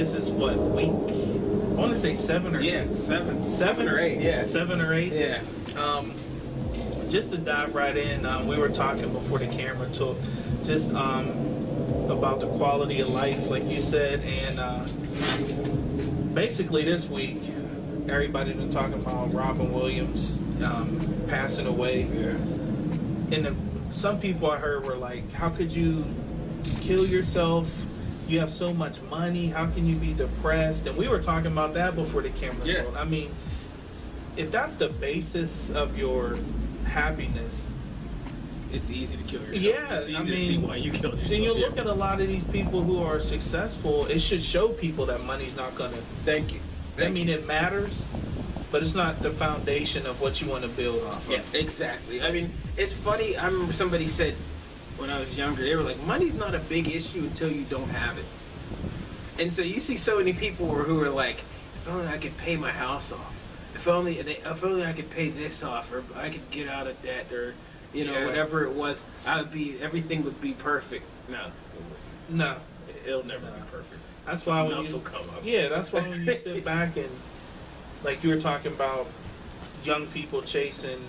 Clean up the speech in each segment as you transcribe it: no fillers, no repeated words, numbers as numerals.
this is what, week, I want to say 7 or 8. Seven or eight. Yeah, 7 or 8. Yeah. Just to dive right in, we were talking before the camera took, just about the quality of life, like you said, and basically this week, everybody's been talking about Robin Williams passing away. Yeah. And some people I heard were like, how could you kill yourself? You have so much money. How can you be depressed? And we were talking about that before the camera rolled. I mean, if that's the basis of your happiness, it's easy to kill yourself. Yeah, it's easy to see why you killed yourself. Then you look at a lot of these people who are successful. It should show people that money's not gonna. Thank you. I mean, it matters, but it's not the foundation of what you want to build off of. Yeah, exactly. I mean, it's funny. I remember somebody said when I was younger, they were like, money's not a big issue until you don't have it. And so you see so many people who are like, if only I could pay my house off. If only I could pay this off, or I could get out of debt, or whatever it was, everything would be perfect. No, it'll never be perfect. That's why when will come up. Yeah, that's why when you sit back and, like you were talking about, young people chasing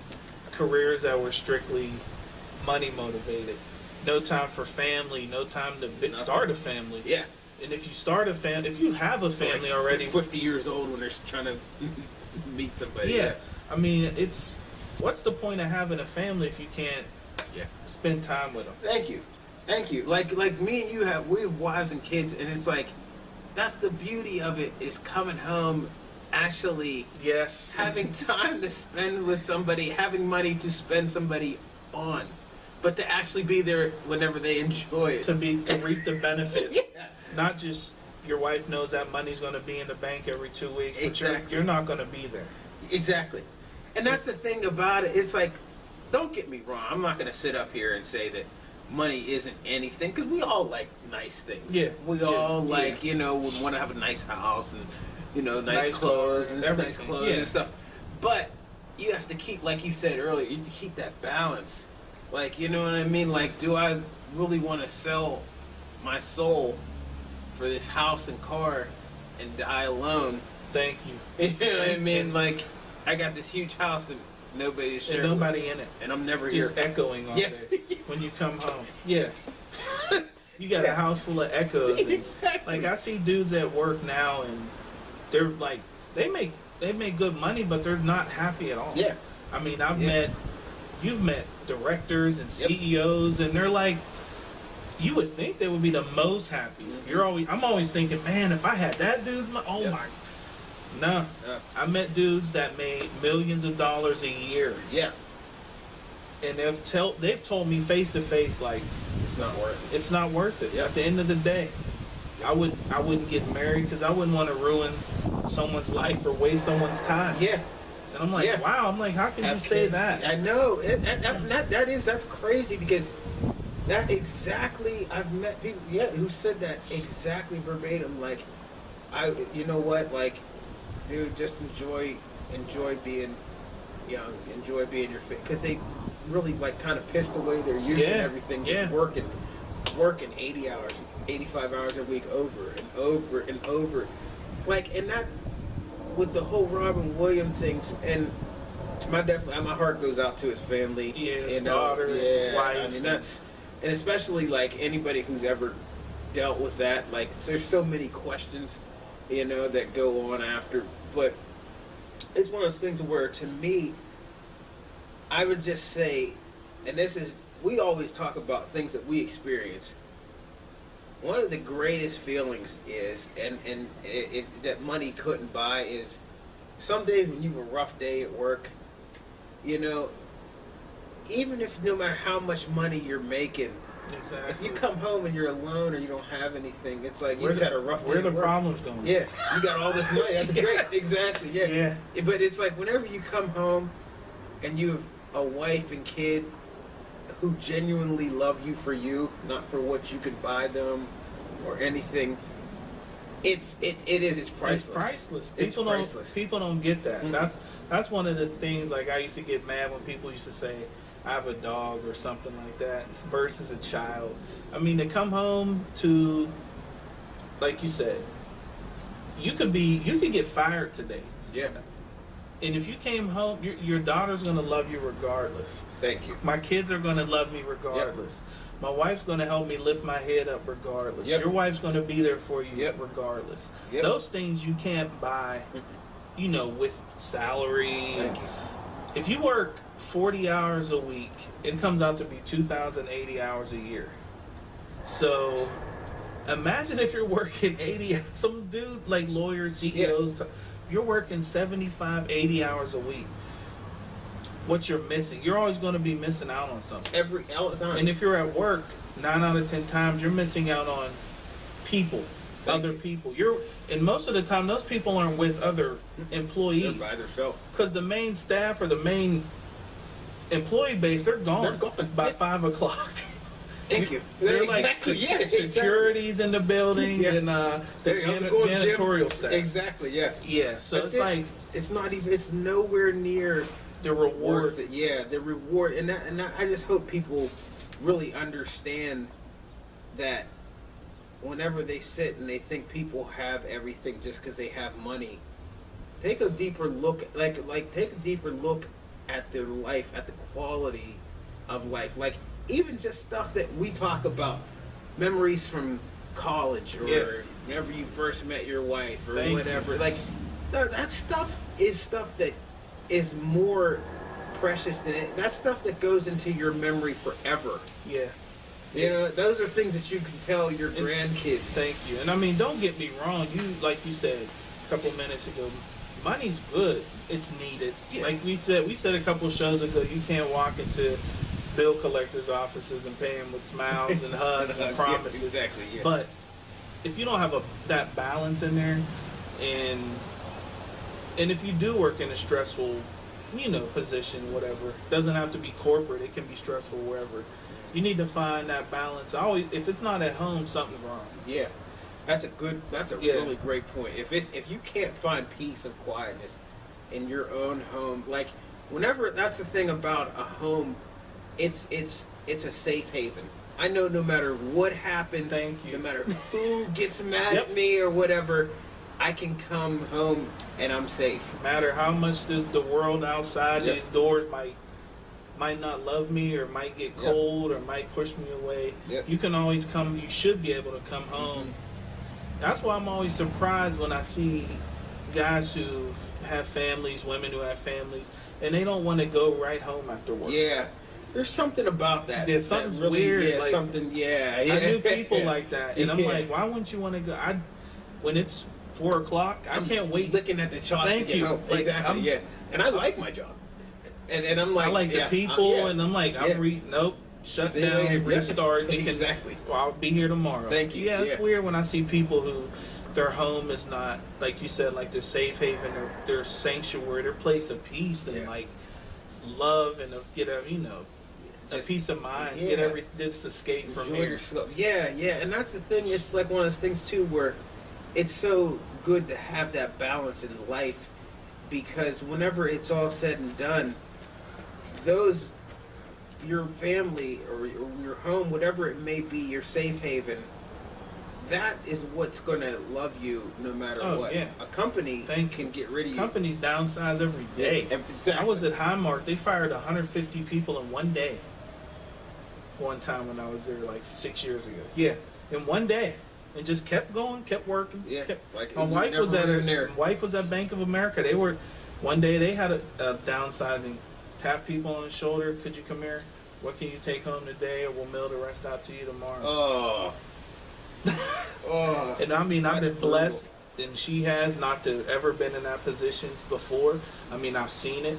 careers that were strictly money motivated, no time for family, no time to start a family. Yeah. And if you start a family, if you have a family already, 50 years old when they're trying to meet somebody. Yeah. I mean, what's the point of having a family if you can't spend time with them? Thank you. Like me and you we have wives and kids, and it's like, that's the beauty of it, is coming home, actually having time to spend with somebody, having money to spend somebody on, but to actually be there whenever they enjoy it. To reap the benefits. Not just your wife knows that money's going to be in the bank every 2 weeks, but you're not going to be there. Exactly. And that's the thing about it. It's like, don't get me wrong. I'm not going to sit up here and say that money isn't anything, because we all like nice things. Yeah. We all like, would want to have a nice house and, nice clothes and nice clothes and stuff. But you have to keep, like you said earlier, you have to keep that balance. Like, you know what I mean? Like, do I really want to sell my soul for this house and car and die alone? Thank you. You know what I mean? Like, I got this huge house and nobody to share. And nobody in it. And I'm never just here. Echoing all day when you come home. Yeah. You got a house full of echoes. Exactly. Like, I see dudes at work now, and they're like, they make good money, but they're not happy at all. Yeah. I mean, you've met directors and CEOs, and they're like, you would think they would be the most happy. I'm always thinking, man, if I had that dude's money, my. No. I met dudes that made millions of dollars a year. Yeah. And they've told me face to face, like, it's not worth it. It's not worth it. At the end of the day, I wouldn't get married because I wouldn't want to ruin someone's life or waste someone's time. Yeah. And I'm like, wow. I'm like, how can you say that? I know. That's crazy, because that exactly, I've met people, who said that exactly verbatim. Like, you know what, like, dude, just enjoy being young, enjoy being your fit, because they really, like, kind of pissed away their youth and everything, just working 80 hours, 85 hours a week over and over and over. Like, and that, with the whole Robin Williams things, and my heart goes out to his family, his daughter, his wife. I mean, and especially, like, anybody who's ever dealt with that. Like, there's so many questions, that go on after. But it's one of those things where, to me, I would just say, and we always talk about things that we experience. One of the greatest feelings is, and that money couldn't buy, is some days when you have a rough day at work, even if no matter how much money you're making, if you come home and you're alone or you don't have anything, it's like you just had a rough day. Where the problems going? Yeah, you got all this money. That's great. Exactly. Yeah. But it's like whenever you come home and you have a wife and kid who genuinely love you for you, not for what you could buy them or anything. It's priceless. It's priceless. Priceless. People don't get that. Mm-hmm. That's one of the things. Like, I used to get mad when people used to say, I have a dog or something like that versus a child. I mean, to come home to, like you said, you could get fired today. Yeah. And if you came home, your daughter's going to love you regardless. Thank you. My kids are going to love me regardless. Yep. My wife's going to help me lift my head up regardless. Yep. Your wife's going to be there for you regardless. Yep. Those things you can't buy, with salary. Thank you. If you work 40 hours a week, it comes out to be 2,080 hours a year. So imagine if you're working 80, some dude like lawyers, CEOs, you're working 75, 80 hours a week. What you're missing, you're always going to be missing out on something. All the time. And if you're at work, 9 out of 10 times, you're missing out on people, other people. And most of the time, those people aren't with other employees. They're by themselves. Because the main staff or the main employee base, they're gone by 5 o'clock. Thank you. They're like securities in the building and the janitorial staff. Exactly, yeah. Yeah, so That's it's it's nowhere near the reward. The reward. And I just hope people really understand that whenever they sit and they think people have everything just because they have money, take a deeper look, take a deeper look at their life, at the quality of life. Like, even just stuff that we talk about, memories from college or whenever you first met your wife or whatever. Like, that stuff is stuff that is more precious than it. That's stuff that goes into your memory forever. Yeah. Those are things that you can tell your grandkids. Thank you. And I mean, don't get me wrong. Like you said a couple minutes ago, money's good. It's needed. Yeah. Like we said a couple shows ago, you can't walk into bill collectors' offices and pay them with smiles and hugs and promises. Exactly. Yeah. But if you don't have that balance in there, and if you do work in a stressful, position, whatever, it doesn't have to be corporate. It can be stressful wherever. You need to find that balance. If it's not at home, something's wrong. Yeah, that's a really great point. If you can't find peace and quietness in your own home, like that's the thing about a home, it's a safe haven. I know no matter what happens, no matter who gets mad at me or whatever, I can come home and I'm safe. No matter how much the world outside these doors might not love me or might get cold or might push me away, you can always come. You should be able to come home. That's why I'm always surprised when I see guys who have families, women who have families, and they don't want to go right home after work. Yeah. There's something about that. Yeah, something's really weird. Yeah, like, something. Yeah, I knew people like that, and I'm like, why wouldn't you want to go? When it's 4 o'clock, I can't wait. Looking at the chalk. Thank you. Like, exactly. And I like my job. And I'm like, I like the people, and I'm like, shut down, restart. Exactly. Well, I'll be here tomorrow. Thank you. Yeah, it's weird when I see people who their home is not, like you said, like their safe haven, their sanctuary, their place of peace and like love and a peace of mind. Get everything, just escape from Enjoy here. yourself. Yeah, and that's the thing. It's like one of those things too, where it's so good to have that balance in life, because whenever it's all said and done, your family or your home, whatever it may be, your safe haven, that is what's going to love you no matter what. Yeah. A company can get rid of you. Companies downsize every day. I was at Highmark. They fired 150 people in one day. One time when I was there, like 6 years ago. Yeah, in one day, and just kept going, kept working. Yeah, my wife was at Bank of America. One day they had a downsizing. Tap people on the shoulder. Could you come here? What can you take home today, or we'll mail the rest out to you tomorrow. And I mean, I've been blessed, and she has not to ever been in that position before. I mean, I've seen it.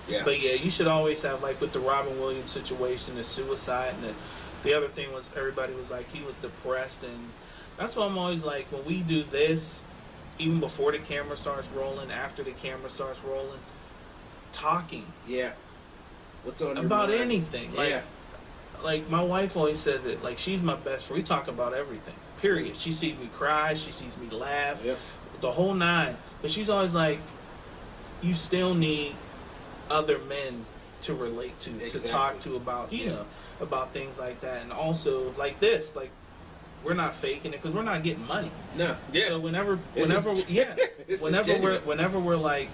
Yeah. But yeah, you should always have, like with the Robin Williams situation, the suicide, and the other thing was everybody was like he was depressed, and that's why I'm always like, when we do this, even before the camera starts rolling, after the camera starts rolling, talking. Yeah. What's on your about mind? Anything. Like my wife always says it, like she's my best friend. We talk about everything. Period. She sees me cry, she sees me laugh, the whole nine. But she's always like, you still need other men to relate to talk to about, about things like that. And also like this, like we're not faking it because we're not getting money. No. Yeah. So whenever This is genuine. whenever we're like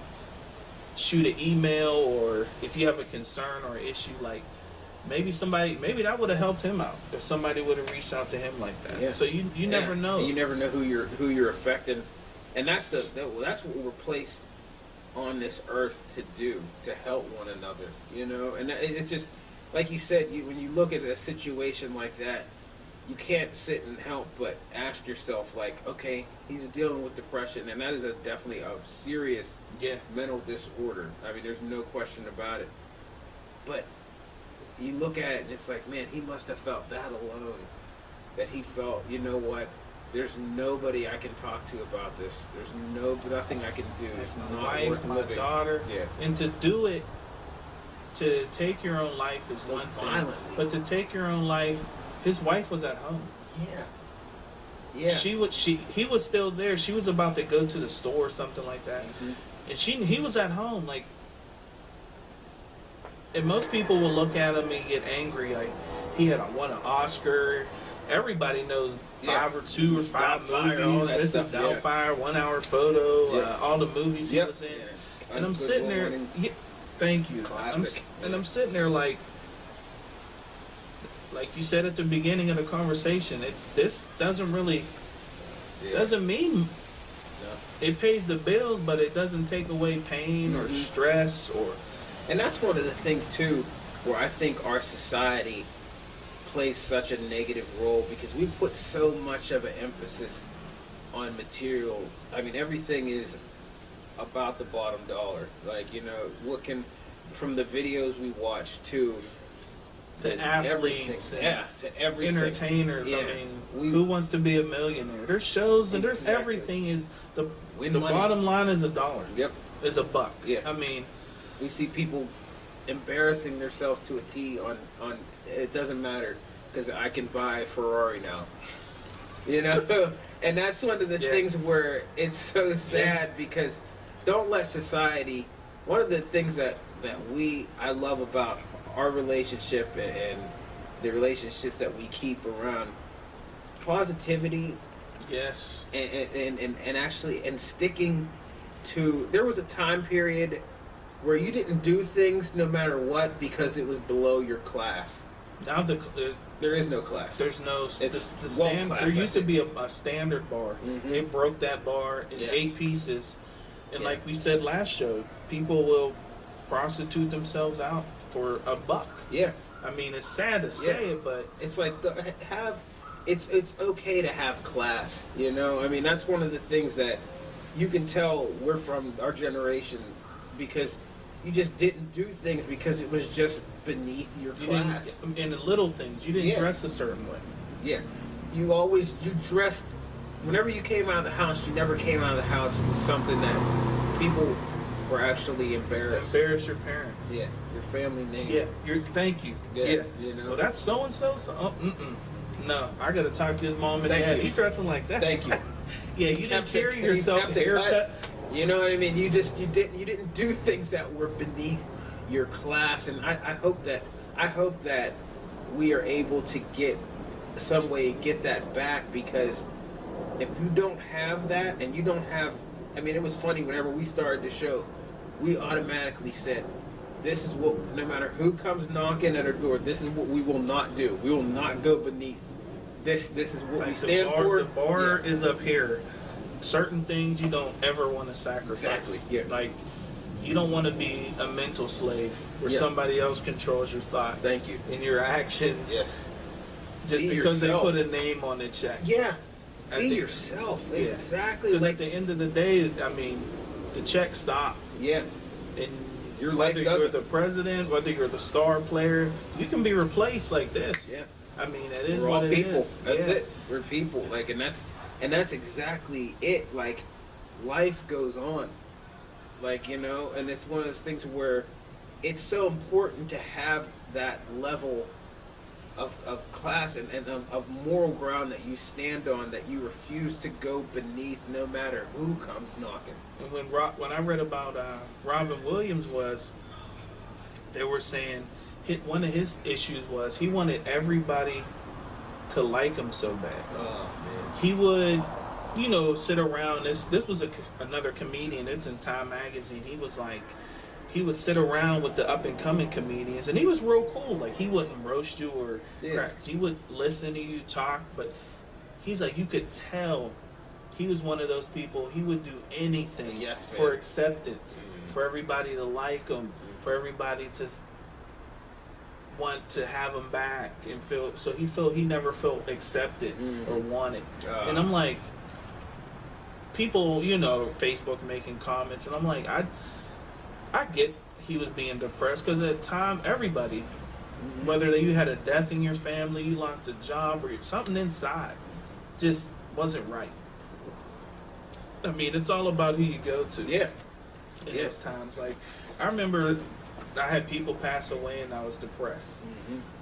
shoot an email, or if you have a concern or issue, like maybe that would have helped him out if somebody would have reached out to him like that. Yeah. So you never know. You never know who you're affecting, and that's what we're placed on this earth to do, to help one another. You know, and it's just like you said. When you look at a situation like that, you can't sit and help but ask yourself, like, okay, he's dealing with depression, and that is definitely a serious mental disorder. I mean, there's no question about it. But you look at it, and it's like, man, he must have felt that alone. That he felt, you know what? There's nobody I can talk to about this. There's nothing I can do. It's My not wife, worth my living. daughter, Yeah. and to do it, to take your own life is So one thing, violently. but to take your own life, his wife was at home. Yeah. Yeah. He was still there. She was about to go to the store or something like that, and he was at home. Like, and most people will look at him and get angry. Like, he had won an Oscar. Everybody knows 5 or 2 or 5 Doubtfire, all movies. that Mrs. stuff, Doubtfire, 1 Hour Photo, all the movies he was in. Yeah. And I'm sitting there. Thank you. Classic. I'm sitting there like you said at the beginning of the conversation. This doesn't really doesn't mean it pays the bills, but it doesn't take away pain or stress or. And that's one of the things too, where I think our society plays such a negative role, because we put so much of an emphasis on material. I mean, everything is about the bottom dollar. Like, you know, from the videos we watch to The athletes, to everything. Entertainers. Yeah. I mean, who wants to be a millionaire? There's shows and there's Exactly. everything. Is the Win the money. bottom line is $1. Yep. Is $1. Yeah. I mean, We see people embarrassing themselves to a T on it doesn't matter because I can buy a Ferrari now. You know? And that's one of the things where it's so sad, because don't let society, one of the things that I love about our relationship and the relationships that we keep around, positivity. yes. And actually sticking to, there was a time period where you didn't do things no matter what because it was below your class. Now There is no class. there's no It's the world stand, class, there used I to be a standard bar. Mhm. It broke that bar in Yeah. 8 pieces, and Yeah. like we said last show, people will prostitute themselves out for $1. Yeah, I mean, it's sad to say it, but it's like it's okay to have class. You know, I mean, that's one of the things that you can tell we're from our generation, because you just didn't do things because it was just beneath your you class. didn't. In the little things, you didn't Yeah. dress a certain way. Yeah, you dressed. Whenever you came out of the house, you never came out of the house with something that people were actually embarrassed. Embarrass your parents. Yeah, your family name. Yeah. Thank you. Yeah, you know. Well, that's so and so. No, I got to talk to his mom and Thank dad. you. He's dressing like that. Thank you. Yeah, you didn't kept carry the- you yourself kept the haircut. cut. You know what I mean? You didn't do things that were beneath your class, and I hope that we are able to get that back, because if you don't have that, and you don't have, I mean, it was funny whenever we started the show, we automatically said, this is what, no matter who comes knocking at our door, this is what we will not do. We will not go beneath. This is what we Like stand the bar, for. The bar Yeah. is up here. Certain things you don't ever want to sacrifice. Exactly, yeah. Like, you don't want to be a mental slave where Yeah. somebody else controls your thoughts. Thank you. And your actions. Yes. Just Be because yourself. they put a name on the check. Yeah. I Be think- yourself. Yeah. Exactly. Because Like, at the end of the day, I mean, the check stops. yeah. And Your life whether you're doesn't. the president, whether you're the star player, you can be replaced like this. Yeah. I mean, it is We're what all it people. is. That's Yeah. it. We're people. Like, and that's exactly it. Like, life goes on. Like, you know, and it's one of those things where it's so important to have that level of class and of moral ground that you stand on, that you refuse to go beneath no matter who comes knocking. And when I read about Robin Williams, they were saying one of his issues was he wanted everybody to like him so bad. Oh man. He would, you know, sit around. This was another comedian. It's in Time Magazine. He was like, he would sit around with the up and coming comedians, and he was real cool. Like, he wouldn't roast you or crack. He would listen to you talk, but he's like, you could tell he was one of those people. He would do anything for acceptance, for everybody to like him, for everybody to want to have him back and feel. So he never felt accepted or wanted. And I'm like, people, you know, Facebook making comments, and I'm like, I get he was being depressed because at the time, everybody, whether you had a death in your family, you lost a job, or something inside just wasn't right. I mean, it's all about who you go to. Yeah. In those times. Like, I remember I had people pass away and I was depressed.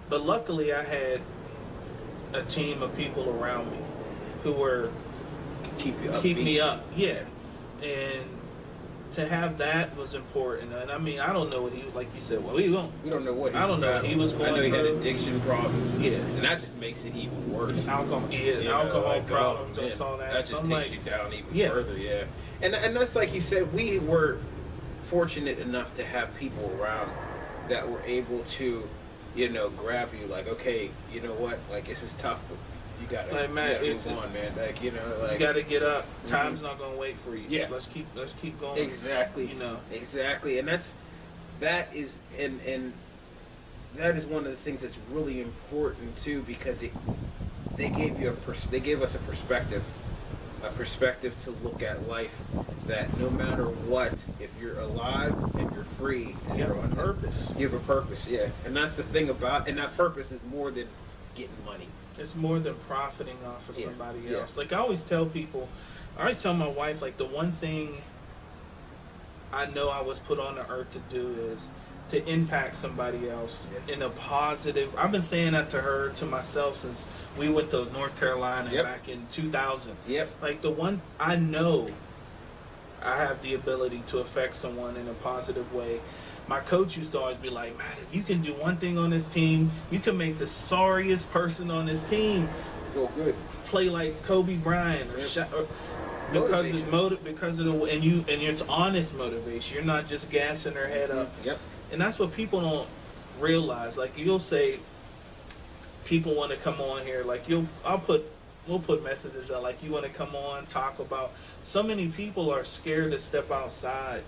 But luckily, I had a team of people around me who were keep me up. Yeah. And to have that was important. And I mean, I don't know what he, like you said, well, we don't know what he was. I don't know what he was going through. I know he had addiction problems. Yeah. And that just makes it even worse. Alcohol problems. I saw that. That just takes you down even further, yeah. And that's like you said, we were fortunate enough to have people around that were able to, you know, grab you like, okay, you know what, like, this is tough, but you gotta, like, man, move on, man. Like, you know, like, you gotta get up. Time's not gonna wait for you. Yeah. Let's keep going. Exactly. You know. Exactly. And that is that is one of the things that's really important too, because they gave us a perspective to look at life, that no matter what, if you're alive and you're free and you you're have a purpose. You have a purpose, yeah. And that's the thing and that purpose is more than getting money. It's more than profiting off of somebody else. Like, I always tell my wife, like, the one thing I know I was put on the earth to do is to impact somebody else in a positive. I've been saying that to her, to myself, since we went to North Carolina back in 2000. Like, the one I know I have the ability to affect someone in a positive way. My coach used to always be like, man, if you can do one thing on this team, you can make the sorriest person on this team feel good, play like Kobe Bryant, or because of the and it's honest motivation. You're not just gassing their head up. And that's what people don't realize. Like, you'll say, people want to come on here. Like, we'll put messages out like, you want to come on, talk about. So many people are scared to step outside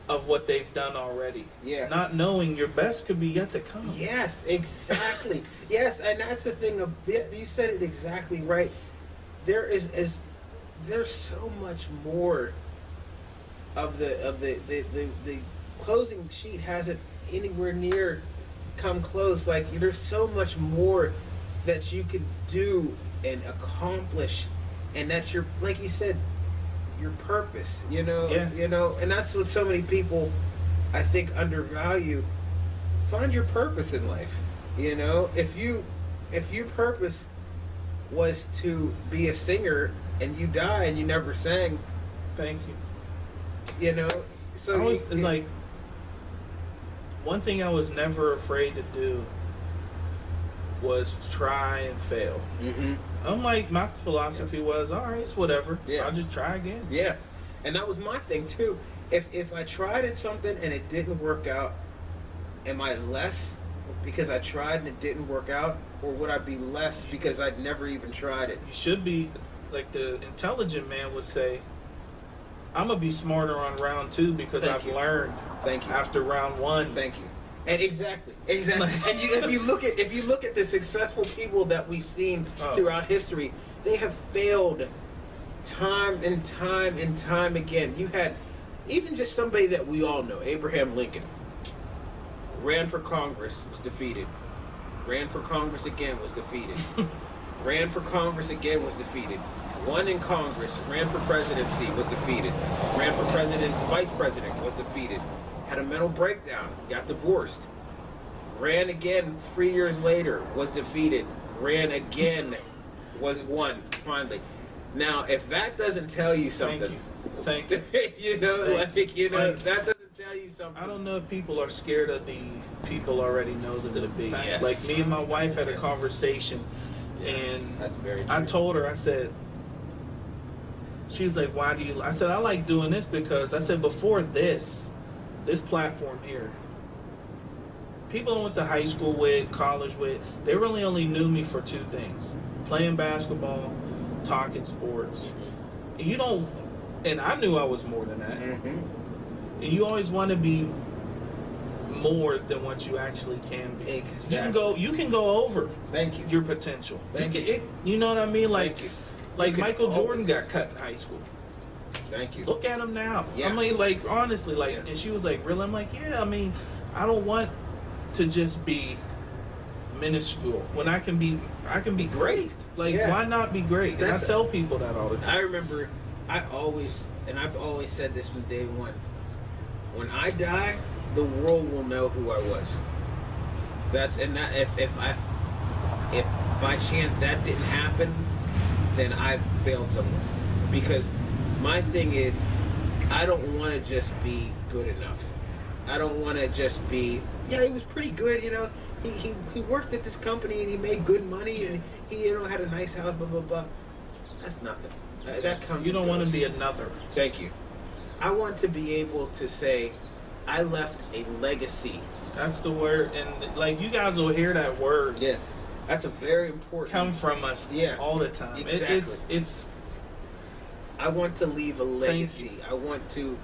of what they've done already. Not knowing your best could be yet to come. Yes, exactly. Yes, and that's the thing. You said it exactly right. There's so much more of the closing sheet hasn't anywhere near come close. Like, there's so much more that you can do and accomplish, and that's your, like you said, your purpose, you know, and that's what so many people, I think, undervalue. Find your purpose in life. You know, if your purpose was to be a singer and you die and you never sang, thank you. You know, so like, one thing I was never afraid to do was try and fail. I'm like, my philosophy was, all right, it's whatever. I'll just try again. And that was my thing too. If I tried at something and it didn't work out, am I less because I tried and it didn't work out, or would I be less because I'd never even tried it? You should be, like the intelligent man would say, I'm gonna be smarter on round 2 because I've learned. Thank you. After round 1. Thank you. And exactly. And if you look at the successful people that we've seen throughout history, they have failed time and time and time again. You had even just somebody that we all know, Abraham Lincoln, ran for Congress, was defeated. Ran for Congress again, was defeated. Ran for Congress again, was defeated. Won in Congress, ran for presidency, was defeated. Ran for vice president, was defeated. Had a mental breakdown, got divorced. Ran again 3 years later, was defeated. Ran again, won, finally. Now, if that doesn't tell you something, Thank you. that doesn't tell tell you something. I don't know if people are scared of the people already know the big. Yes. Like me and my wife had a Yes. conversation, Yes, and that's very true. I told her, I said, she was like, why do you, I said, I like doing this because, I said, before this platform here, people I went to high school with, college with, they really only knew me for two things: playing basketball, talking sports. And you don't, and I knew I was more than that. Mm-hmm. And you always want to be more than what you actually can be. Exactly. You can go over Thank you. your potential. Thank you. you. You know what I mean? Like, Thank you. like You can Michael Jordan always- got cut in high school. Thank you. Look at him now. Yeah. I mean, like, honestly, like, Yeah. and she was like, really? I'm like, yeah, I mean, I don't want to just be minuscule when I can be great. Like, Yeah. why not be great? And I That's- tell people that all the time. I remember, I've always said this from day one. When I die, the world will know who I was. If by chance that didn't happen, then I failed somewhere. Because my thing is, I don't want to just be good enough. I don't want to just be, yeah, he was pretty good, you know. He worked at this company and he made good money and he, you know, had a nice house, blah, blah, blah. That's nothing. That comes. You don't and want to goes. be another. Thank you. I want to be able to say, I left a legacy. That's the word, and like you guys will hear that word Yeah, that's a very important. come from us Yeah, all the time. exactly. It's I want to leave a Thank you. legacy.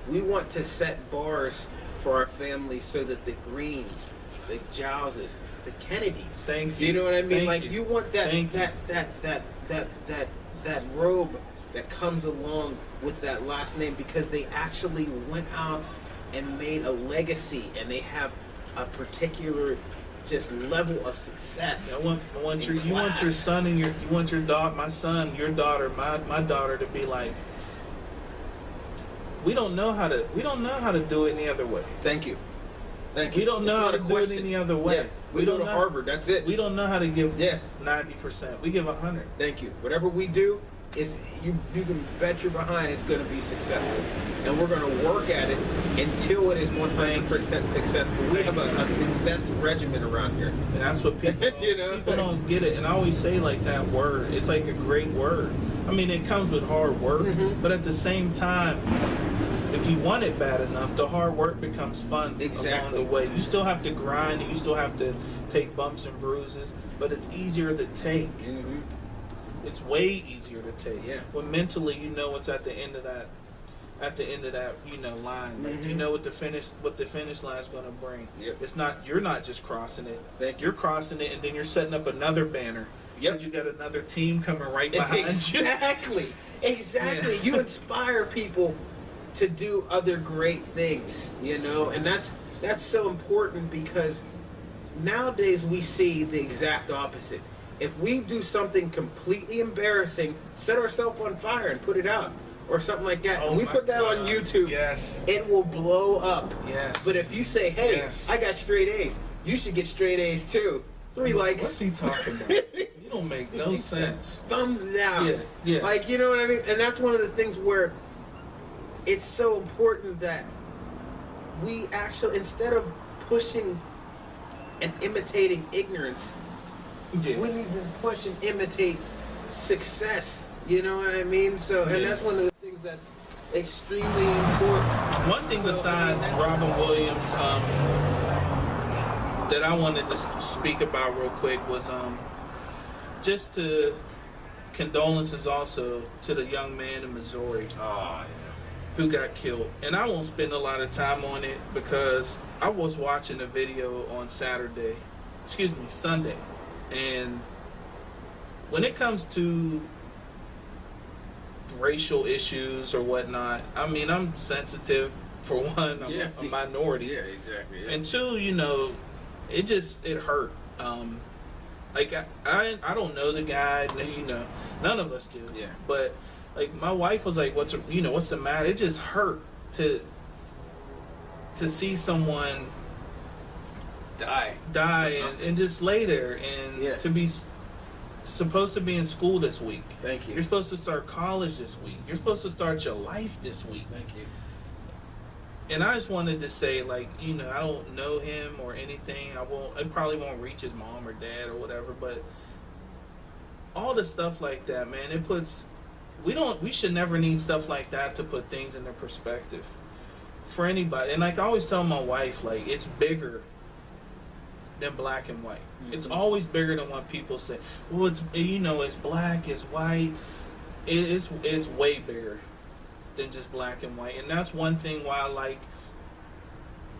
We want to set bars for our family so that the Greens, the Gileses, the Kennedys. Thank you. You know what I mean? Thank like you. you want that Thank you. that robe that comes along with that last name because they actually went out and made a legacy and they have a particular just level of success. I want in you want your class. son and you want your daughter, my son, your daughter, my daughter to be like, we don't know how to do it any other way. Thank you. Thank you. We don't It's know how not to a do it question. any other way. Yeah. We go to Harvard. That's it. We don't know how to give Yeah. 90%. We give 100. Thank you. Whatever we do is you can bet your behind it's going to be successful, and we're going to work at it until it is 100% successful. We have a success regimen around here. And that's what people You know? people don't get it. And I always say like that word. It's like a great word. I mean, it comes with hard work, Mhm. but at the same time, if you want it bad enough, the hard work becomes fun along Exactly. the way. You still have to grind and you still have to take bumps and bruises, but it's easier to take. Mm-hmm. It's way easier to take. Yeah. When mentally you know what's at the end of that line. Like you Mhm. know what the finish line is gonna bring. Yep. It's not you're not just crossing it. Thank you. You're crossing it and then you're setting up another banner. Yep. And you got another team coming right behind you. Exactly. Exactly. Yeah. You inspire people to do other great things, you know, and that's so important because nowadays we see the exact opposite. If we do something completely embarrassing, set ourselves on fire and put it out, or something like that, Oh and we my put that on God. YouTube, Yes. it will blow up. Yes. But if you say, hey, Yes. I got straight A's, you should get straight A's too. 3 likes. What's he talking about? You don't make no sense. Thumbs down. Yeah, yeah. Like, you know what I mean? And that's one of the things where it's so important that we actually, instead of pushing and imitating ignorance, Yeah. we need to push and imitate success. You know what I mean? So, and Yeah. that's one of the things that's extremely important. One thing So, I besides mean, that's- Robin Williams that I wanted to speak about real quick was just to condolences also to the young man in Missouri Oh, who got killed. And I won't spend a lot of time on it because I was watching a video on Sunday. And when it comes to racial issues or whatnot, I mean, I'm sensitive. For one, I'm Yeah. a minority. yeah, exactly. Yeah. And two, it hurt. Like I don't know the guy, none of us do. Yeah. But like my wife was like, what's the matter? It just hurt to see someone die and just lay there and Yeah. to be supposed to be in school this week. Thank you. You're supposed to start college this week. You're supposed to start your life this week. Thank you. And I just wanted to say, like, I don't know him or anything. I probably won't reach his mom or dad or whatever, but all the stuff like that, man, we should never need stuff like that to put things into perspective for anybody. And like I always tell my wife, like, it's bigger than black and white. Mm-hmm. It's always bigger than what people say. Well, it's black, it's white. It's way bigger than just black and white. And that's one thing why I like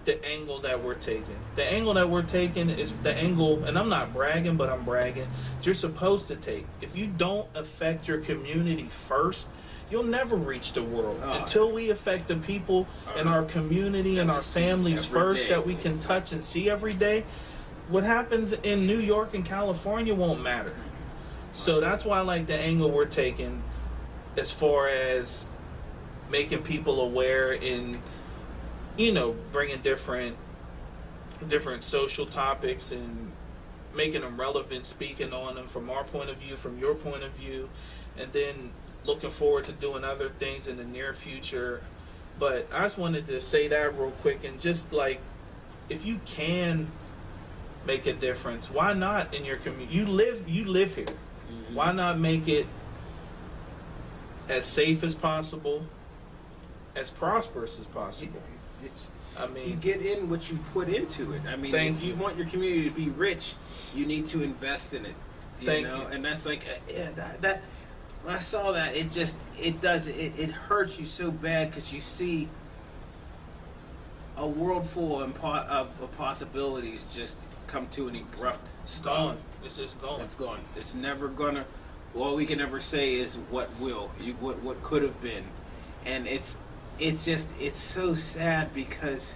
the angle that we're taking. The angle that we're taking is the angle, and I'm not bragging, but I'm bragging, you're supposed to take. If you don't affect your community first, you'll never reach the world. Until we affect the people in our community and our families first that we can touch and see every day, what happens in New York and California won't matter. So that's why I like the angle we're taking as far as making people aware in, bringing different social topics and making them relevant, speaking on them from our point of view, from your point of view, and then looking forward to doing other things in the near future. But I just wanted to say that real quick, and just like, if you can make a difference, why not in your community? You live here. Mm-hmm. Why not make it as safe as possible, as prosperous as possible? You get in what you put into it. I mean, if you want your community to be rich, you need to invest in it. You know? And that's like, that when I saw that, it hurts you so bad, because you see a world full of possibilities just come to an abrupt stop. Gone. It's just gone. It's gone. It's never gonna. All we can ever say is what could have been, and it's so sad, because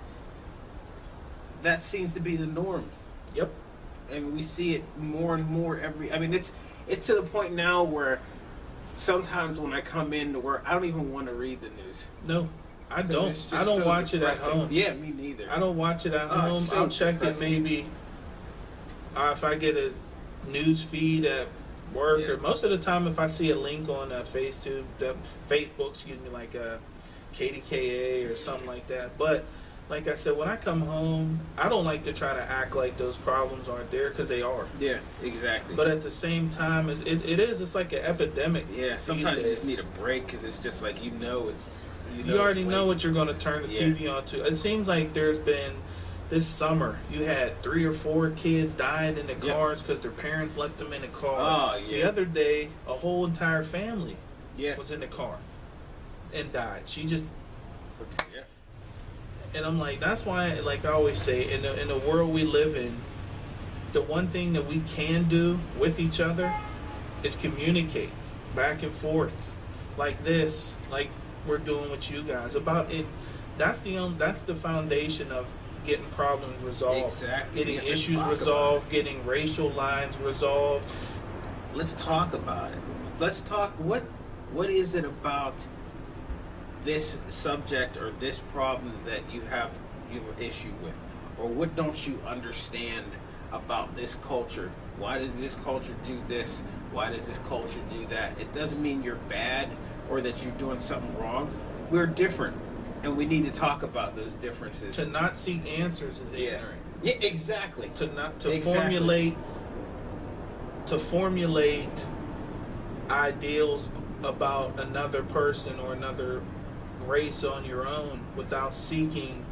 that seems to be the norm. Yep. And we see it more and more it's to the point now where sometimes when I come in to work, I don't even want to read the news. No, I don't. I don't watch it at home. Yeah, me neither. I don't watch it at home. I'll check it maybe if I get a news feed at work, or most of the time if I see a link on Facebook, like KDKA or something like that. But like I said, when I come home, I don't like to try to act like those problems aren't there, because they are. Yeah, exactly. But at the same time, it's like an epidemic. Yeah, sometimes you just need a break, because it's just like, you already know what you're going to turn the TV on to. It seems like there's been, this summer, you had 3 or 4 kids dying in the cars because their parents left them in the car. The other day, a whole entire family was in the car and died. She just... And I'm like, that's why, like I always say, in the world we live in, the one thing that we can do with each other is communicate back and forth, like this, like we're doing with you guys about it. That's the foundation of getting problems resolved, exactly. Getting issues resolved, getting racial lines resolved. Let's talk about it. Let's talk. What is it about this subject or this problem that you have issue with, or what don't you understand about this culture? Why does this culture do this? Why does this culture do that? It doesn't mean you're bad or that you're doing something wrong. We're different, and we need to talk about those differences. To not seek answers is ignorant. Yeah, exactly. To formulate ideals about another person or another race on your own without seeking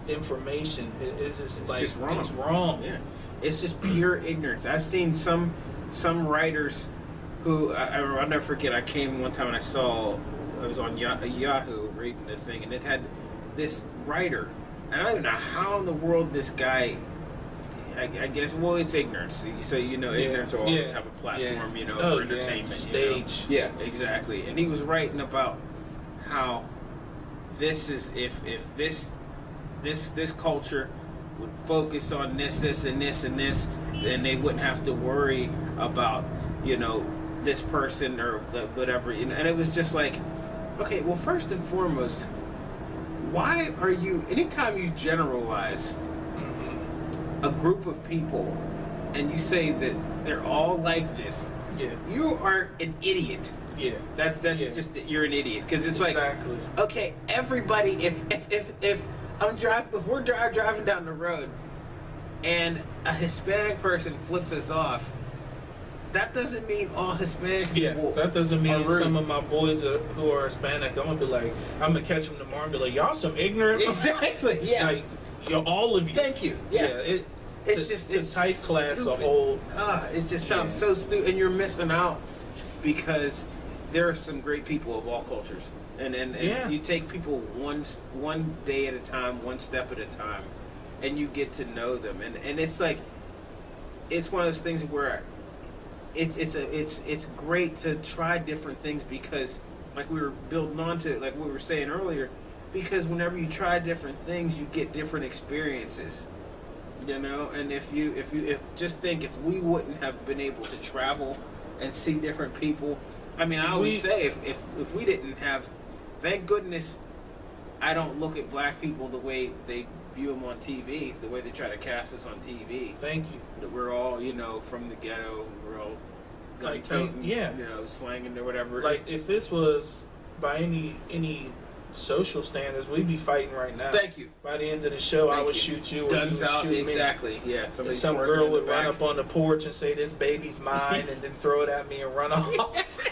information is just wrong. It's wrong. Yeah, it's just pure ignorance. I've seen some writers who I'll never forget. I came one time and I was on Yahoo reading the thing, and it had this writer, and I don't even know how in the world this guy. I guess, well, it's ignorance. So, ignorance will always have a platform, for entertainment. Stage. Yeah, exactly. And he was writing about how this is, if this culture would focus on this, and this, then they wouldn't have to worry about, this person or whatever. And it was just like, okay, well, first and foremost, why are you, anytime you generalize a group of people and you say that they're all like this, you are an idiot. Yeah. That's just you're an idiot because it's Exactly. like, okay, everybody. If I'm driving, if we're driving down the road, and a Hispanic person flips us off, that doesn't mean all Hispanic people. That doesn't mean are rude. some of my boys who are Hispanic, I'm gonna be like, I'm gonna catch them tomorrow and be like, y'all some ignorant. Exactly. Yeah. Like, all of you. Thank you. Yeah. It's it's tight just class stupid. a whole. It just sounds so stupid, and you're missing out because there are some great people of all cultures, and you take people one day at a time, one step at a time, and you get to know them, and it's like, it's one of those things where it's great to try different things because, like we were building on to, like we were saying earlier, because whenever you try different things, you get different experiences. You know, and if just think if we wouldn't have been able to travel and see different people, I mean, I always say if we didn't have, thank goodness, I don't look at black people the way they view them on TV, the way they try to cast us on TV. Thank you. That we're all, you know, from the ghetto, we're all Like, you know, slanging or whatever. Like if this was by any social standards, we'd be fighting right now. Thank you. By the end of the show, I would you. shoot you, or Guns you would out, shoot exactly. me. Yeah. And some girl would run up on the porch and say, "This baby's mine," and then throw it at me and run off.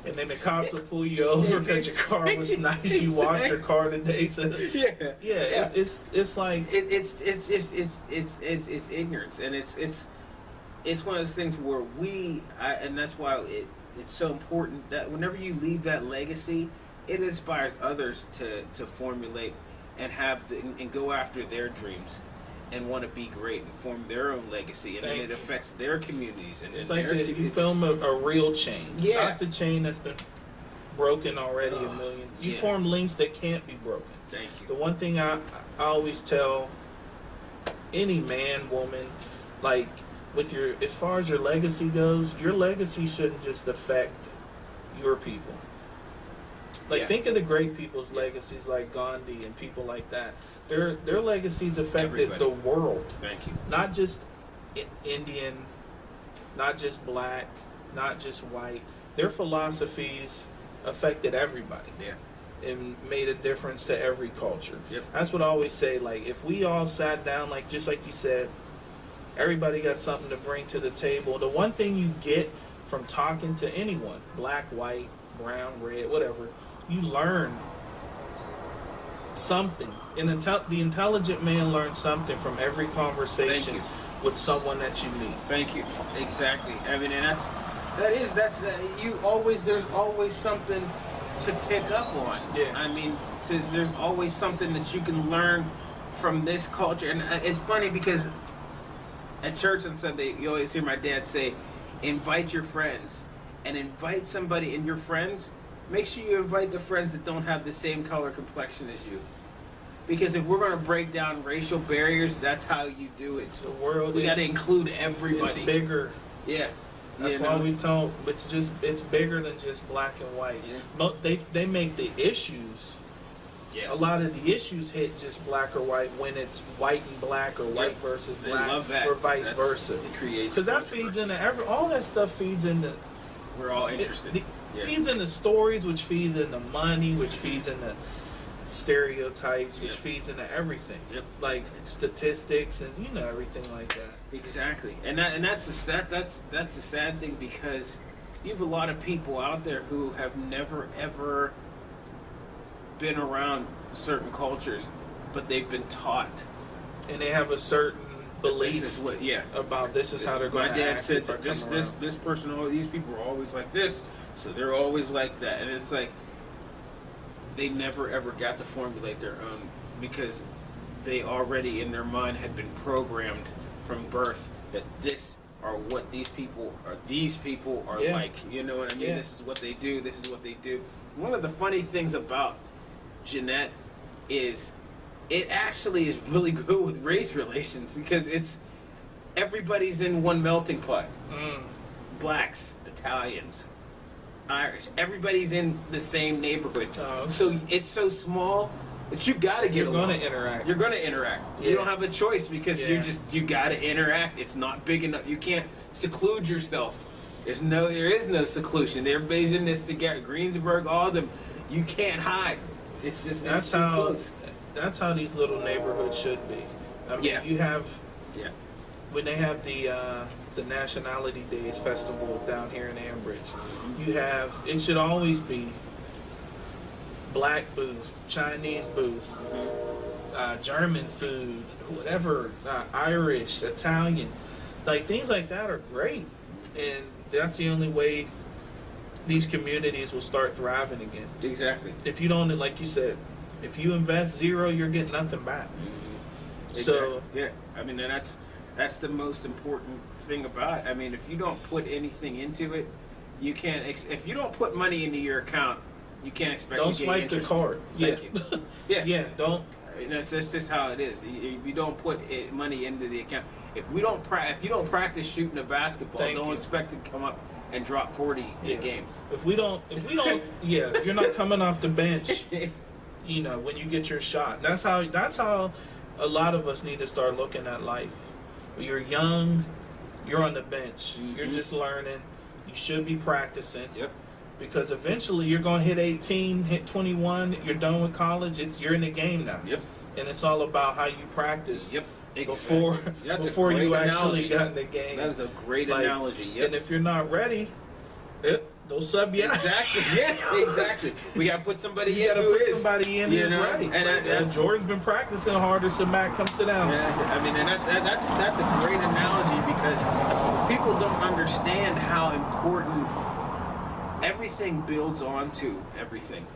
And then the cops will pull you over because your car was nice. You washed your car today, so yeah. It's like it's ignorance, and it's one of those things where and that's why it's so important that whenever you leave that legacy, it inspires others to formulate and and go after their dreams and want to be great and form their own legacy, and then it affects their communities. And it's like you film a real chain, not the chain that's been broken already a million. You form links that can't be broken. Thank you. The one thing I always tell any man, woman, like with as far as your legacy goes, your legacy shouldn't just affect your people. Like think of the great people's legacies, like Gandhi and people like that. Their legacies affected the world. Thank you. Not just Indian, not just black, not just white. Their philosophies affected everybody. Yeah. And made a difference to every culture. Yep. That's what I always say. Like if we all sat down, like just like you said, everybody got something to bring to the table. The one thing you get from talking to anyone, black, white, brown, red, whatever, you learn something. And the intelligent man learns something from every conversation with someone that you meet. Thank you. Exactly. I mean, and there's always something to pick up on. Yeah. I mean, since there's always something that you can learn from this culture. And it's funny because at church on Sunday, you always hear my dad say, invite your friends. And invite somebody in your friends. Make sure you invite the friends that don't have the same color complexion as you. Because if we're going to break down racial barriers, that's how you do it. The world, we got to include everybody. It's bigger. Yeah. That's why we tell it's bigger than just black and white. Yeah. But they make the issues. Yeah. A lot of the issues hit just black or white when it's white and black or white versus black, love that. or vice versa. It creates because that feeds into all that stuff feeds into. We're all interested. Feeds into stories, which feeds into money, which feeds into stereotypes, which feeds into everything. Yep. Like statistics and everything like that. Exactly. And that's the sad thing, because you have a lot of people out there who have never ever been around certain cultures, but they've been taught, and they have a certain belief this is what, about this is how they're going to act. My dad act said that this person, these people are always like this, so they're always like that, and it's like they never ever got to formulate their own, because they already in their mind had been programmed from birth that this are what these people are like. You know what I mean? Yeah. This is what they do. This is what they do. One of the funny things about Jeanette is it actually is really good with race relations, because everybody's in one melting pot. Blacks, Italians, Irish, everybody's in the same neighborhood. So it's so small that you gotta get along. You're gonna interact. Yeah. You don't have a choice, because you gotta interact. It's not big enough. You can't seclude yourself There is no seclusion. Everybody's in this together. Greensburg, all of them. You can't hide. It's just That's it's too how. close. That's how these little neighborhoods should be. I mean, Yeah. you have Yeah. when they have the Nationality Days festival down here in Ambridge. You have it should always be black booth, Chinese booth, German food, whatever, Irish, Italian, like things like that are great, and that's the only way these communities will start thriving again. Exactly. If you don't, like you said, if you invest zero, you're getting nothing back. Exactly. So yeah, I mean, and that's the most important thing about it. I mean, if you don't put anything into it, you can't. If you don't put money into your account, you can't expect. don't to get swipe the interest. card. Yeah, Thank you. Yeah, yeah. Don't. I mean, that's just how it is. If you don't put money into the account, if you don't practice shooting a basketball, Thank don't you. expect to come up and drop 40 in a game. If we don't, yeah, you're not coming off the bench. You know, when you get your shot. That's how a lot of us need to start looking at life. When you're young, you're on the bench. You're just learning. You should be practicing. Yep. Because eventually you're going to hit 18, hit 21, you're done with college, you're in the game now. Yep. And it's all about how you practice. Yep. Before That's you a great actually analogy. got in the game. That is a great Like, analogy. Yep. And if you're not ready, they'll sub you out. Exactly. Yeah. Exactly. We got to put somebody You in. gotta who put is, somebody in who's ready. And Jordan's been practicing harder, so Matt, come sit down. yeah, I mean, and that's a great analogy because people don't understand how important everything builds onto everything.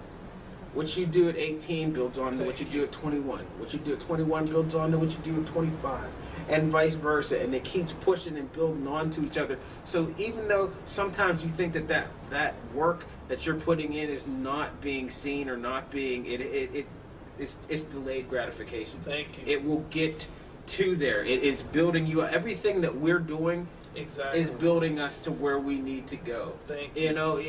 What you do at 18 builds on to what you do at 21. What you do at 21 builds on to what you do at 25. And vice versa. And it keeps pushing and building onto each other. So even though sometimes you think that work that you're putting in is not being seen or not being, it's delayed gratification. Thank you. It will get to there. It is building you up. Everything that we're doing Exactly. is building us to where we need to go. Thank you. You know,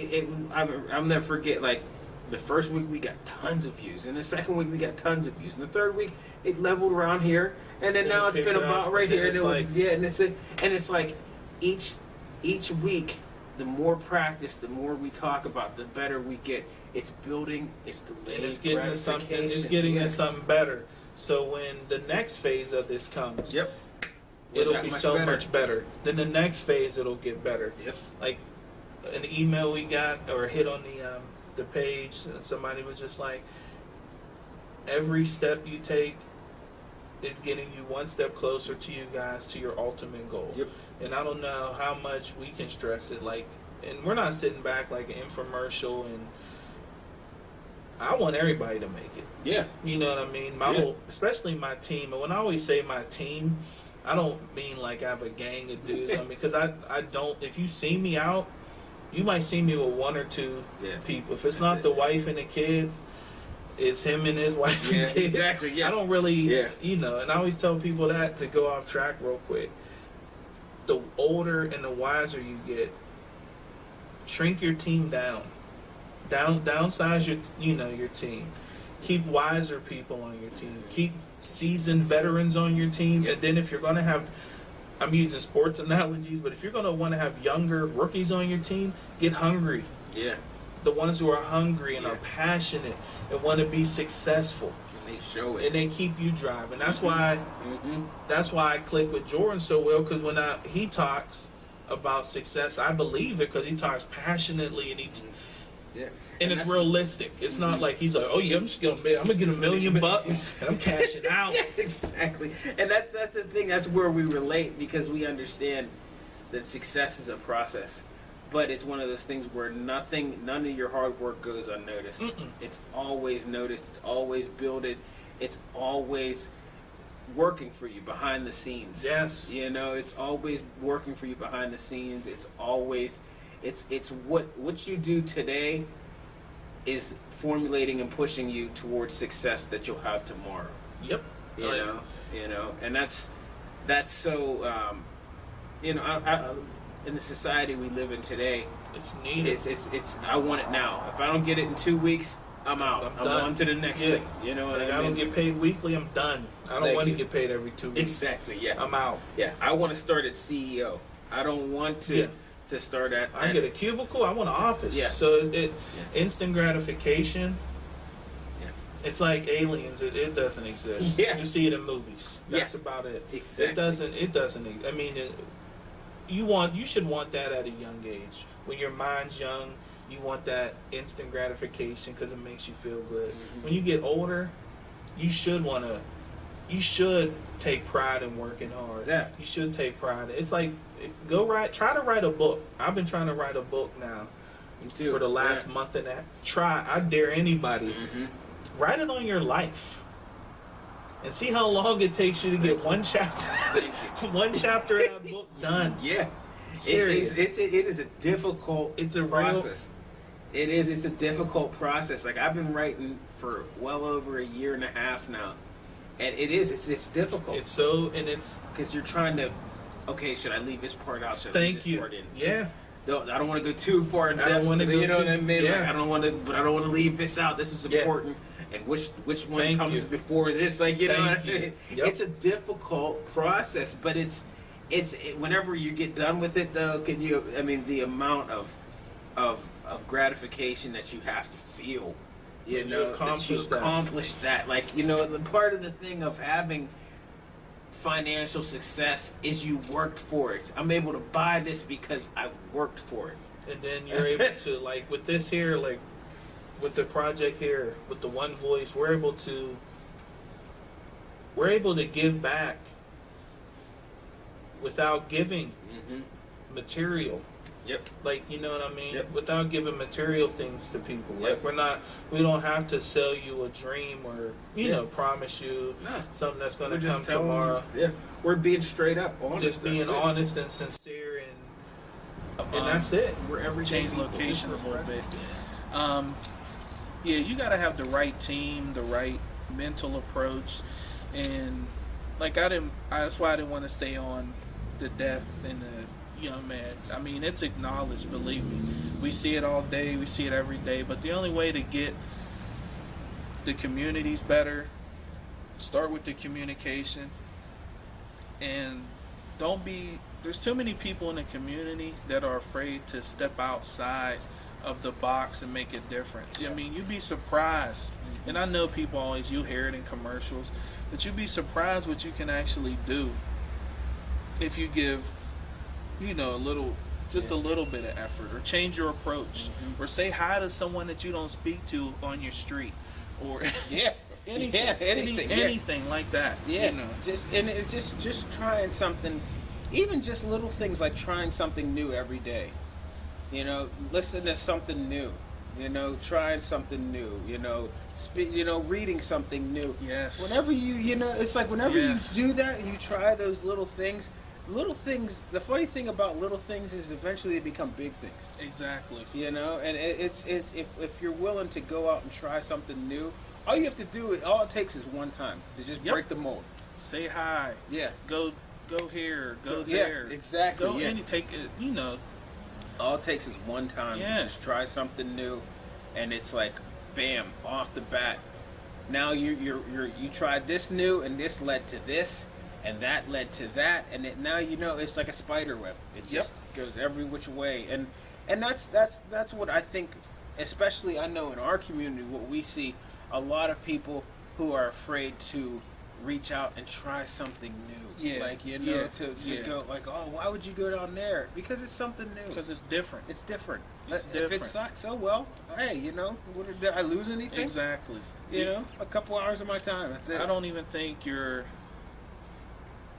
I'll never forget, like, the first week we got tons of views, and the second week we got tons of views, and the third week it leveled around here, and then now it's been about right here, and it's like each week, the more practice, the more we talk about, the better we get. It's building. It's delayed And it's getting us something. It's getting us something better. So when the next phase of this comes, Yep. it'll be so much better. Then the next phase, it'll get better. Yep. Like an email we got or a hit on the page, and somebody was just like, every step you take is getting you one step closer to you guys to your ultimate goal. Yep. And I don't know how much we can stress it. Like, and we're not sitting back like an infomercial. And I want everybody to make it. Yeah. You know what I mean? Especially my team. And when I always say my team, I don't mean like I have a gang of dudes on me, because I don't. If you see me out, you might see me with one or two people. If it's not the wife and the kids, it's him and his wife and kids. Exactly. Yeah. I don't really, you know, and I always tell people that, to go off track real quick. The older and the wiser you get, shrink your team down. Downsize your team. Keep wiser people on your team. Keep seasoned veterans on your team. And then if you're going to have, I'm using sports analogies, but if you're going to want to have younger rookies on your team, get hungry. Yeah. The ones who are hungry and are passionate and want to be successful. And they show it. And they keep you driving. That's why I click with Jordan so well, because when he talks about success, I believe it, because he talks passionately, and and it's realistic. It's not like he's like, oh yeah, I'm gonna get $1 million and I'm cashing out. Yeah, exactly. And that's the thing. That's where we relate, because we understand that success is a process, but it's one of those things where none of your hard work goes unnoticed. It's always noticed. It's always builded. It's always working for you behind the scenes. Yes. You know, it's always working for you behind the scenes. It's always, it's what you do today is formulating and pushing you towards success that you'll have tomorrow. Yep. You know, and that's so, in the society we live in today, it's needed. It's I want it now. If I don't get it in 2 weeks, I'm out. I'm on to the next thing. You know what I mean? I don't get paid weekly, I'm done. I don't want to get paid every 2 weeks. Exactly, yeah. I'm out. Yeah, I want to start at CEO. I don't want to to start at. I get a cubicle. I want an office. Yeah. So instant gratification. Yeah. It's like aliens. It doesn't exist. Yeah. You see it in movies. That's about it. Exactly. It doesn't. I mean, you should want that at a young age. When your mind's young, you want that instant gratification because it makes you feel good. Mm-hmm. When you get older, you should take pride in working hard. Yeah. You should take pride. It's like, try to write a book. I've been trying to write a book now for the last month and a half. I dare anybody, write it on your life and see how long it takes you to get one chapter one chapter of that book done. Yeah. Serious. It is a difficult process. It's a difficult process. Like, I've been writing for well over a year and a half now. And it's difficult. It's because you're trying to, okay, should I leave this part out? Should I leave this part in? Yeah. I don't want to go too far in depth. I don't want to go. You know what I mean? Yeah. Like, I don't want to leave this out. This was important. And which one comes before this? Like, you know what I mean? Yep. It's a difficult process, but it's whenever you get done with it, though, the amount of gratification that you have to feel. You accomplish that. Like, the part of the thing of having financial success is you worked for it. I'm able to buy this because I worked for it. And then you're able to, like, with this here, like, with the project here, with the One Voice, we're able to give back without giving material. Yep. Like, you know what I mean? Yep. Without giving material things to people. Yep. Like, we don't have to sell you a dream or, promise you something that's going to come tomorrow. We're being straight up honest. Just being honest and sincere, and that's it. We're everyday Change people. location a little bit. You got to have the right team, the right mental approach, and like that's why I didn't want to stay on the death and the young man. I mean, it's acknowledged, believe me. We see it all day, we see it every day, but the only way to get the communities better, start with the communication, and there's too many people in the community that are afraid to step outside of the box and make a difference. I mean, you'd be surprised, and I know people you hear it in commercials, but you'd be surprised what you can actually do if you give a little bit of effort, or change your approach, or say hi to someone that you don't speak to on your street, or anything like that. Just trying something, even just little things like trying something new every day. Listen to something new. Trying something new. Reading something new. Yes. Whenever it's like whenever you do that, you try those little things. Little things. The funny thing about little things is eventually they become big things. Exactly. And it's if you're willing to go out and try something new, all you have to do all it takes is one time to just break the mold. Say hi. Yeah. Go here. Go there. Yeah. Exactly. Go take it. All it takes is one time to just try something new, and it's like, bam, off the bat. Now you tried this new, and this led to this. And that led to that, and now it's like a spider web. It just goes every which way, and that's what I think. Especially, I know in our community, what we see, a lot of people who are afraid to reach out and try something new. Yeah, like to go like, oh, why would you go down there? Because it's something new. Because it's different. It's different. It's If different. it sucks, oh well. Hey, did I lose anything? Exactly. A couple hours of my time. That's it. I don't even think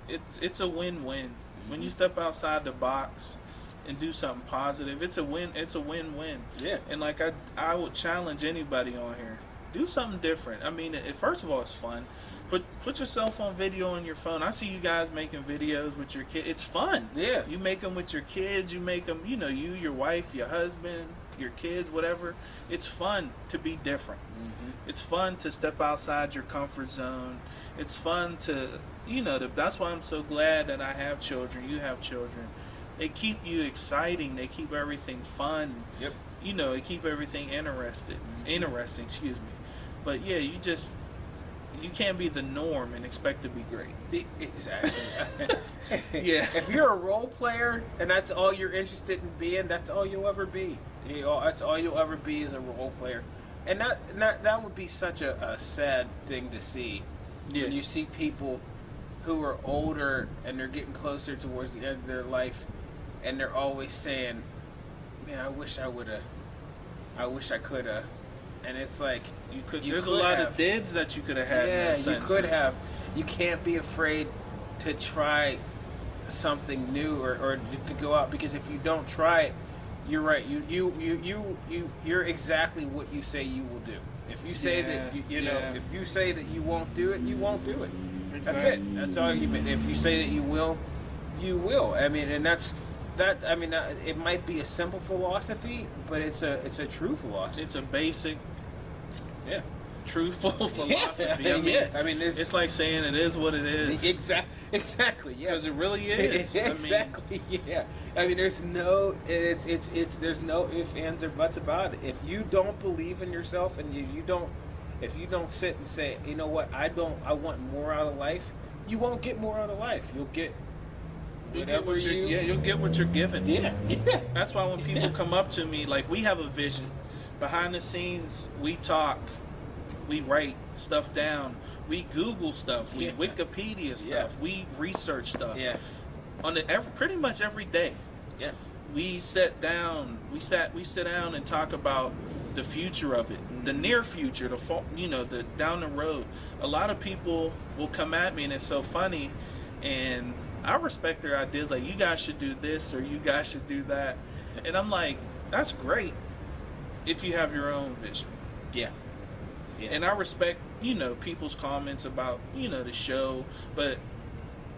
it's a win-win. When you step outside the box and do something positive, it's a win-win. Yeah. And like I would challenge anybody on here, do something different. I mean, first of all, it's fun. Put yourself on video on your phone. I see you guys making videos with your kids. It's fun. Yeah. You make them with your kids. You make them, you, your wife, your husband, your kids, whatever. It's fun to be different. Mm-hmm. It's fun to step outside your comfort zone. It's fun to, that's why I'm so glad that I have children. You have children. They keep you exciting. They keep everything fun. Yep. They keep everything interesting. Excuse me. But yeah, you you can't be the norm and expect to be great. Exactly. Yeah. If you're a role player and that's all you're interested in being, that's all you'll ever be. That's all you'll ever be is a role player, and that would be such a sad thing to see. Yeah. When you see people who are older and they're getting closer towards the end of their life, and they're always saying, "Man, I wish I would have. I wish I could have." And it's like there's a lot of dids that you could have had. Yeah, in that you could have. You can't be afraid to try something new or to go out, because if you don't try it, you're right. You're exactly what you say you will do. If you say that you know, if you say that you won't do it, you won't do it. Exactly. That's it. That's all you mean. If you say that you will, you will. I mean, and that's that. I mean, it might be a simple philosophy, but it's a true philosophy. It's a basic, Yeah. truthful philosophy. Yeah. I mean, I mean, it's like saying it is what it is. Exactly. Yeah. Because it really is. Exactly. Yeah. I mean, there's no there's no ifs, ands, or buts about it. If you don't believe in yourself and if you don't sit and say, you know what, I want more out of life, you won't get more out of life. You'll get you'll get what you're given. Yeah. That's why when people come up to me, like, we have a vision. Behind the scenes, we talk, we write stuff down, we Google stuff, we Wikipedia stuff, we research stuff. Yeah. Pretty much every day. Yeah. We sit down and talk about the future of it, the near future, the down the road. A lot of people will come at me, and it's so funny, and I respect their ideas. Like, you guys should do this or you guys should do that, and I'm like, that's great if you have your own vision. Yeah. Yeah. And I respect, people's comments about, the show, but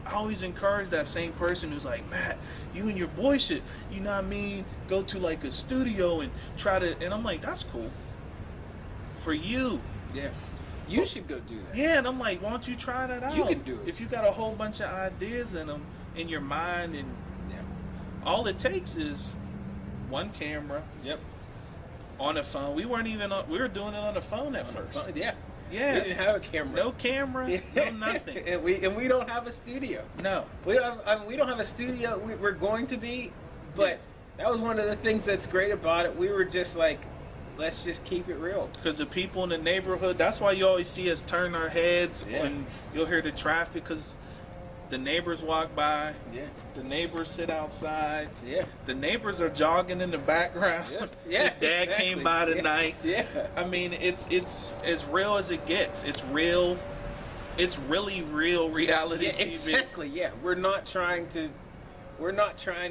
I always encourage that same person who's like, Matt, you and your boy should, go to like a studio and try to, and I'm like, that's cool. For you. Yeah. You should go do that. Yeah, and I'm like, why don't you try that out? You can do it. If you got a whole bunch of ideas in your mind, and all it takes is one camera. Yep. On the phone. We were doing it on the phone at first. Yeah. Yeah. We didn't have a camera. No camera, no nothing. and we don't have a studio. No. We don't have a studio. We're going to be, but that was one of the things that's great about it. We were just like, let's just keep it real. Because the people in the neighborhood, that's why you always see us turn our heads when you'll hear the traffic, because the neighbors walk by. Yeah. The neighbors sit outside. Yeah. The neighbors are jogging in the background. Yeah. His dad came by tonight. Yeah. I mean, it's as real as it gets. It's real. It's really real reality TV. Exactly. Yeah. We're not trying to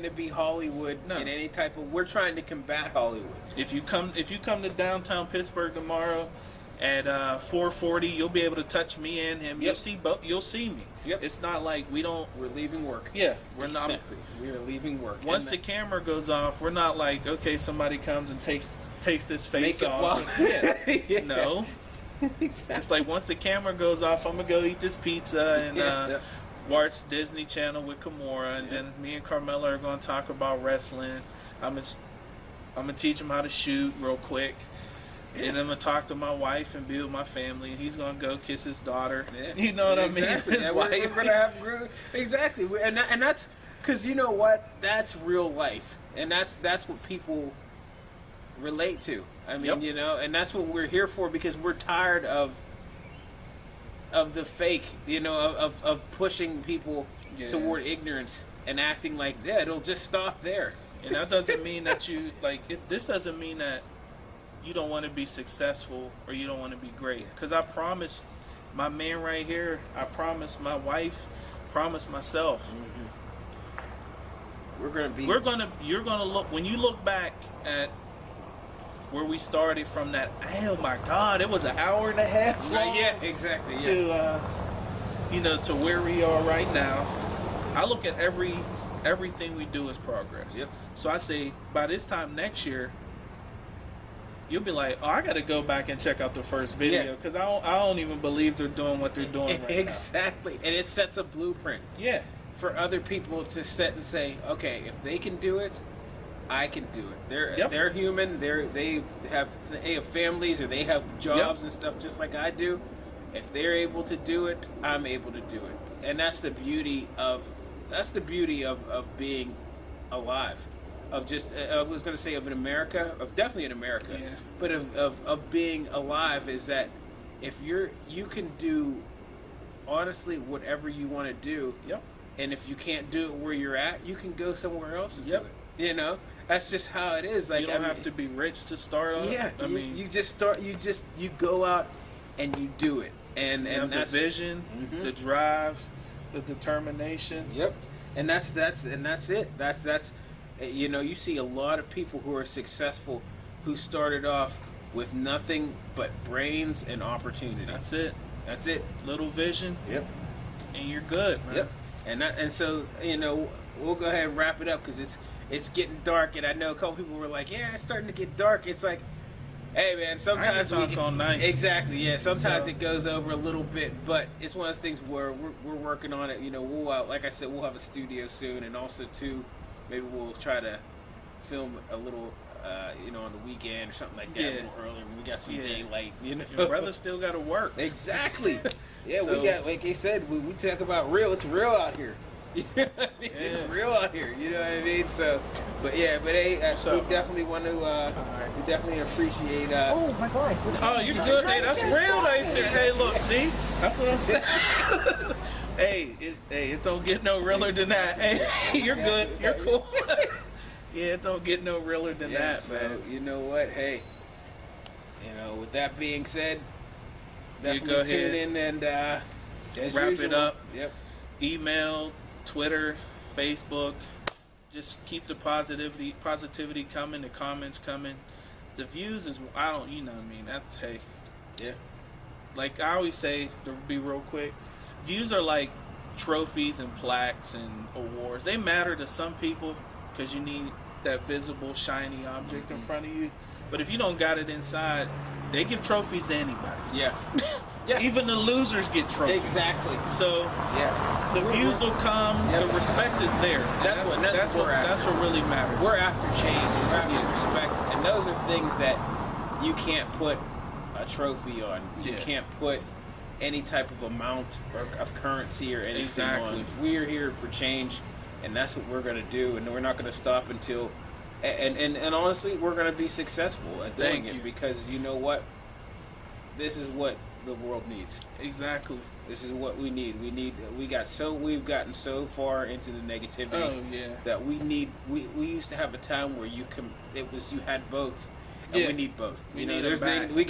be Hollywood in any type of. We're trying to combat Hollywood. If you come to downtown Pittsburgh tomorrow at 4:40, you'll be able to touch me and him. Yep. You'll see me. Yep. It's not like we're leaving work. Yeah, we're not. Exactly. We are leaving work. Once the camera goes off, we're not like, okay, somebody comes and takes this face off. Yeah. No. Exactly. It's like, once the camera goes off, I'm gonna go eat this pizza and watch Disney Channel with Kimura, and then me and Carmela are gonna talk about wrestling. I'm gonna teach him how to shoot real quick. And I'm going to talk to my wife and be with my family. And he's going to go kiss his daughter. Yeah. You know what I mean? His wife. We're going to have... Exactly. And that's... Because you know what? That's real life. And that's what people relate to. I mean, and that's what we're here for, because we're tired of the fake, of pushing people toward ignorance and acting like, it'll just stop there. And that doesn't mean that you... this doesn't mean that you don't want to be successful or you don't want to be great. Because I promised my man right here, I promised my wife, promised myself. Mm-hmm. You're gonna look, when you look back at where we started from, that, oh my God, it was an hour and a half long. Yeah, exactly. To where we are right now. I look at everything we do as progress. Yep. So I say, by this time next year, you'll be like, oh, I got to go back and check out the first video, because I don't even believe they're doing what they're doing right Exactly. And it sets a blueprint. Yeah. For other people to set and say, okay, if they can do it, I can do it. They're human. They have families, or they have jobs and stuff just like I do. If they're able to do it, I'm able to do it. And that's the beauty of being alive. Of just, I was going to say of definitely in America, Yeah. but of being alive is that if you can do honestly whatever you want to do. Yep. And if you can't do it where you're at, you can go somewhere else and Yep. do it. You know, that's just how it is. Like, You don't have to be rich to start off. Yeah, I mean, you just start. You go out and you do it, and you have the that's vision, Mhm. the drive, the determination. Yep, and that's it. That's you know, you see a lot of people who are successful who started off with nothing but brains and opportunity. That's it. That's it. Little vision, Yep. and you're good, man. Yep. And so, you know, we'll go ahead and wrap it up because it's getting dark, and I know a couple people were like, yeah, it's starting to get dark. It's like, hey man, sometimes I can talk all night. Exactly, yeah. Sometimes So- it goes over a little bit, but it's one of those things where we're working on it. You know, we'll like I said, we'll have a studio soon, and also too, maybe we'll try to film a little, you know, on the weekend or something like that, Yeah. a little earlier when we got some Yeah. daylight. You know, Your brother still got to work. Exactly. Yeah, So- we got, like I said, we talk about real. It's real out here. It's real out here. You know what I mean? So, but hey, So- we definitely want to. We definitely appreciate. Oh my God! Oh, you're good. Hey, that's real right there. Hey, look, see? That's what I'm saying. Hey, it don't get no realer than that. Hey, you're good. You're cool. Yeah, it don't get no realer than Yeah, that, so man. you know what? Hey, you know, with that being said, You definitely go tune ahead. in and as Wrap usual, it up. Yep. Email, Twitter, Facebook. Just keep the positivity coming, the comments coming. The views is, you know what I mean? That's, hey. Yeah. Like I always say, to be real quick, views are like trophies and plaques and awards. They matter to some people because you need that visible, shiny object in front of you. But if you don't got it inside, they give trophies to anybody. Yeah. Yeah. Even the losers get trophies. Exactly. So Yeah. the views will come. Yep. The respect is there. And That's what we're after. That's what really matters. We're after change. We're after Yeah. respect, and those are things that you can't put a trophy on. You Yeah. can't put any type of amount or of currency or anything Exactly. on. We are here for change, and that's what we're going to do. And we're not going to stop until. And honestly, we're going to be successful at doing Thank it you. because you know what? This is what the world needs. Exactly. This is what we need. We've gotten so far into the negativity Oh yeah. that we used to have a time where you had both, and Yeah. we need both. We You know, need there's them back. things, we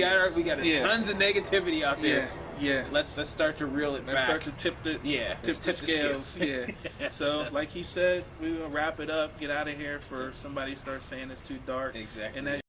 got Yeah. tons of negativity out there. Yeah. Let's start to reel it Let's back. start to tip the let's tip the scales. Yeah. So like he said, we will wrap it up. Get out of here for somebody to start saying it's too dark. Exactly. And as